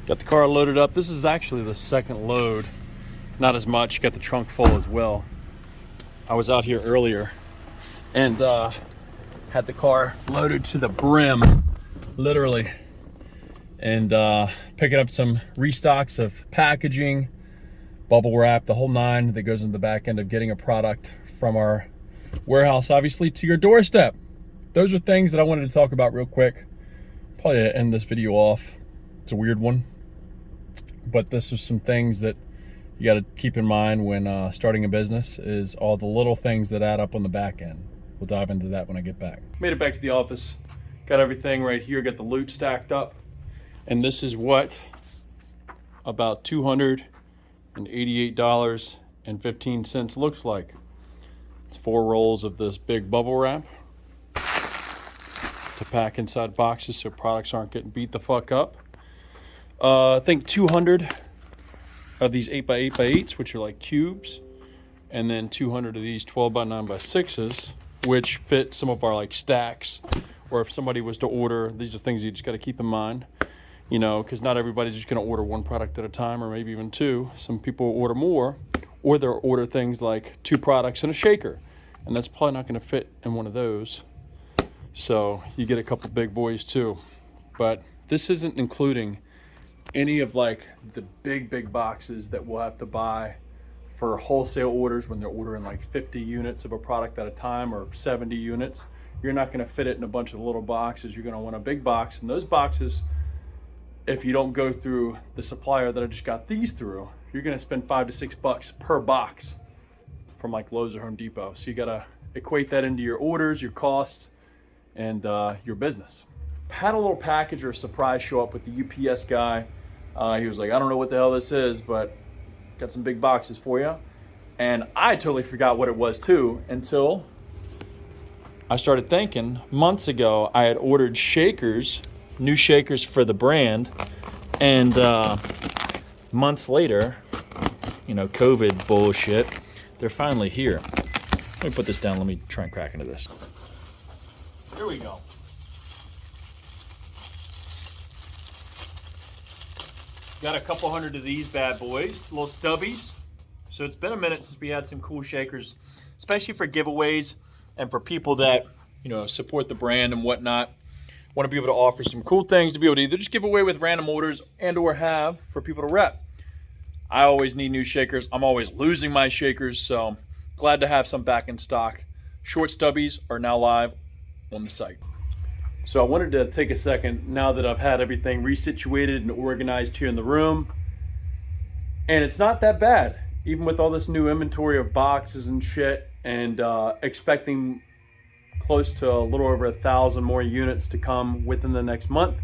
Got the car loaded up. This is actually the second load. Not as much, got the trunk full as well. I was out here earlier and had the car loaded to the brim, literally. And picking up some restocks of packaging, bubble wrap, the whole nine that goes in the back end of getting a product from our warehouse, obviously, to your doorstep. Those are things that I wanted to talk about real quick. Probably to end this video off. It's a weird one, but this is some things that you got to keep in mind when starting a business, is all the little things that add up on the back end. We'll dive into that when I get back. Made it back to the office. Got everything right here. Got the loot stacked up. And this is what about $288.15 looks like. It's 4 rolls of this big bubble wrap to pack inside boxes so products aren't getting beat the fuck up. I think 200 of these 8x8x8s, which are like cubes, and then 200 of these 12x9x6s, which fit some of our like stacks. Or if somebody was to order, these are things you just got to keep in mind, you know, because not everybody's just going to order one product at a time, or maybe even 2. Some people order more, or they'll order things like 2 products and a shaker, and that's probably not going to fit in one of those. So you get a couple big boys too. But this isn't including any of like the big boxes that we'll have to buy for wholesale orders when they're ordering like 50 units of a product at a time, or 70 units. You're not going to fit it in a bunch of little boxes. You're going to want a big box, and those boxes, if you don't go through the supplier that I just got these through, you're going to spend $5 to $6 per box from like Lowe's or Home Depot. So you got to equate that into your orders, your cost, and your business. Had a little package or a surprise show up with the UPS guy. He was like, I don't know what the hell this is, but got some big boxes for you. And I totally forgot what it was too, until I started thinking months ago I had ordered shakers, new shakers for the brand, and months later, you know, COVID bullshit, they're finally here. Let me put this down. Let me try and crack into this. Here we go. Got a couple hundred of these bad boys, little stubbies. So it's been a minute since we had some cool shakers, especially for giveaways and for people that, you know, support the brand and whatnot. Want to be able to offer some cool things to be able to either just give away with random orders and or have for people to rep. I always need new shakers. I'm always losing my shakers, so glad to have some back in stock. Short stubbies are now live on the site. So I wanted to take a second, now that I've had everything resituated and organized here in the room, and it's not that bad, even with all this new inventory of boxes and shit, and expecting close to a little over 1,000 more units to come within the next month.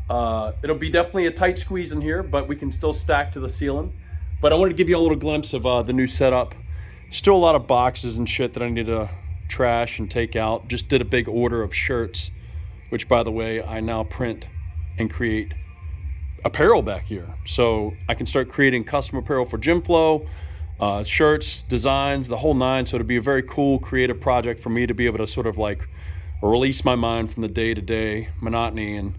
It'll be definitely a tight squeeze in here, but we can still stack to the ceiling. But I wanted to give you a little glimpse of the new setup. Still a lot of boxes and shit that I need to trash and take out. Just did a big order of shirts, which, by the way, I now print and create apparel back here. So I can start creating custom apparel for GymFlo, shirts, designs, the whole nine. So it'll be a very cool creative project for me to be able to sort of like release my mind from the day-to-day monotony and,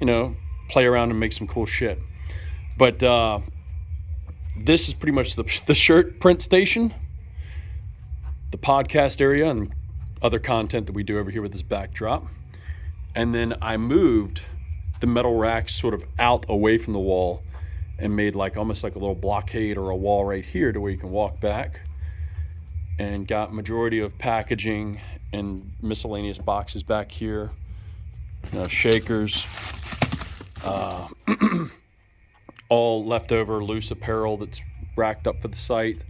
you know, play around and make some cool shit. But this is pretty much the shirt print station, the podcast area, and other content that we do over here with this backdrop. And then I moved the metal racks sort of out away from the wall and made like almost like a little blockade or a wall right here to where you can walk back, and got majority of packaging and miscellaneous boxes back here, you know, shakers, all leftover loose apparel that's racked up for the site,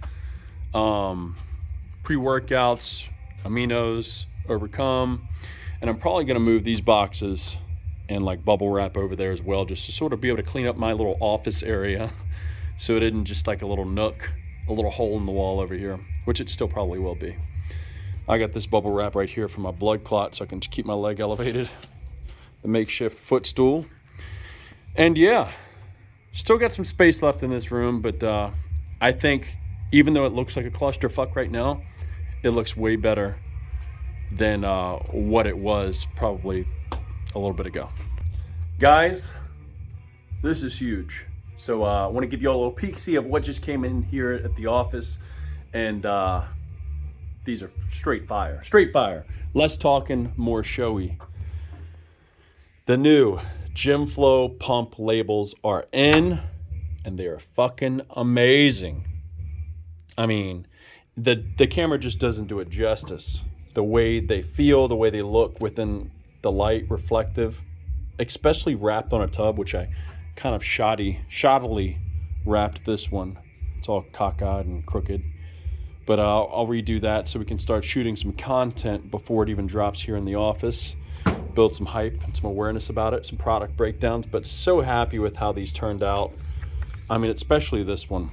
pre-workouts, aminos, overcome. And I'm probably going to move these boxes and like bubble wrap over there as well, just to sort of be able to clean up my little office area, so it isn't just like a little nook, a little hole in the wall over here, which it still probably will be. I got this bubble wrap right here for my blood clot, so I can just keep my leg elevated. The makeshift footstool. And yeah, still got some space left in this room, but I think even though it looks like a clusterfuck right now, it looks way better than what it was probably a little bit ago. Guys, This is huge. So I want to give you all a little peek-see of what just came in here at the office. And these are straight fire. Straight fire. Less talking, more showy. The new GymFlo pump labels are in, and they are fucking amazing. I mean, the camera just doesn't do it justice. The way they feel, the way they look within the light, reflective, especially wrapped on a tub, which I kind of shoddily wrapped this one. It's all cockeyed and crooked. But I'll redo that so we can start shooting some content before it even drops here in the office. Build some hype and some awareness about it, some product breakdowns. But so happy with how these turned out. I mean, especially this one.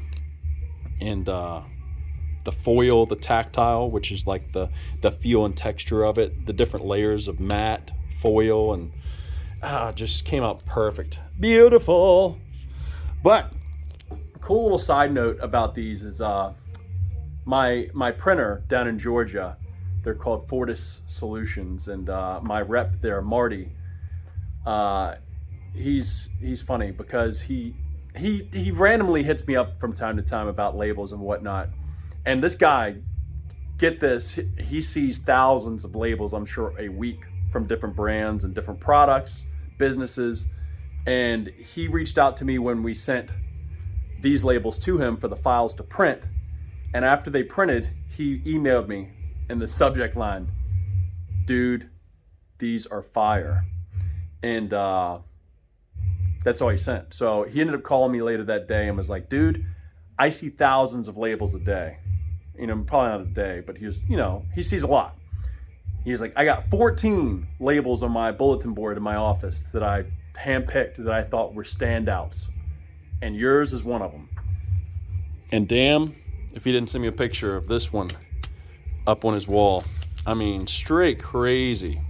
And the foil, the tactile, which is like the feel and texture of it. The different layers of matte, foil, and just came out perfect. Beautiful. But a cool little side note about these is my printer down in Georgia, they're called Fortis Solutions, and my rep there, Marty, he's funny because he randomly hits me up from time to time about labels and whatnot. And this guy, get this, he sees thousands of labels, I'm sure, a week from different brands and different products, businesses. And he reached out to me when we sent these labels to him for the files to print. And after they printed, he emailed me in the subject line, "Dude, these are fire." And that's all he sent. So he ended up calling me later that day and was like, "Dude, I see thousands of labels a day." You know, probably not a day, but he sees a lot. He's like, "I got 14 labels on my bulletin board in my office that I handpicked that I thought were standouts. And yours is one of them." And damn, if he didn't send me a picture of this one up on his wall. I mean, straight crazy.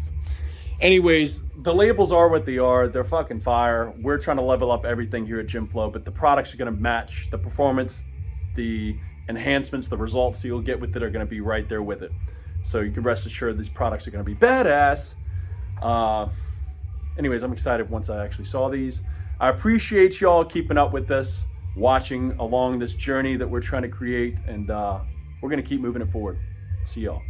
Anyways, the labels are what they are. They're fucking fire. We're trying to level up everything here at GymFlo, but the products are going to match the performance, the enhancements, the results that you'll get with it are going to be right there with it. So you can rest assured these products are going to be badass. Anyways, I'm excited once I actually saw these. I appreciate y'all keeping up with this, watching along this journey that we're trying to create, and we're going to keep moving it forward. See y'all.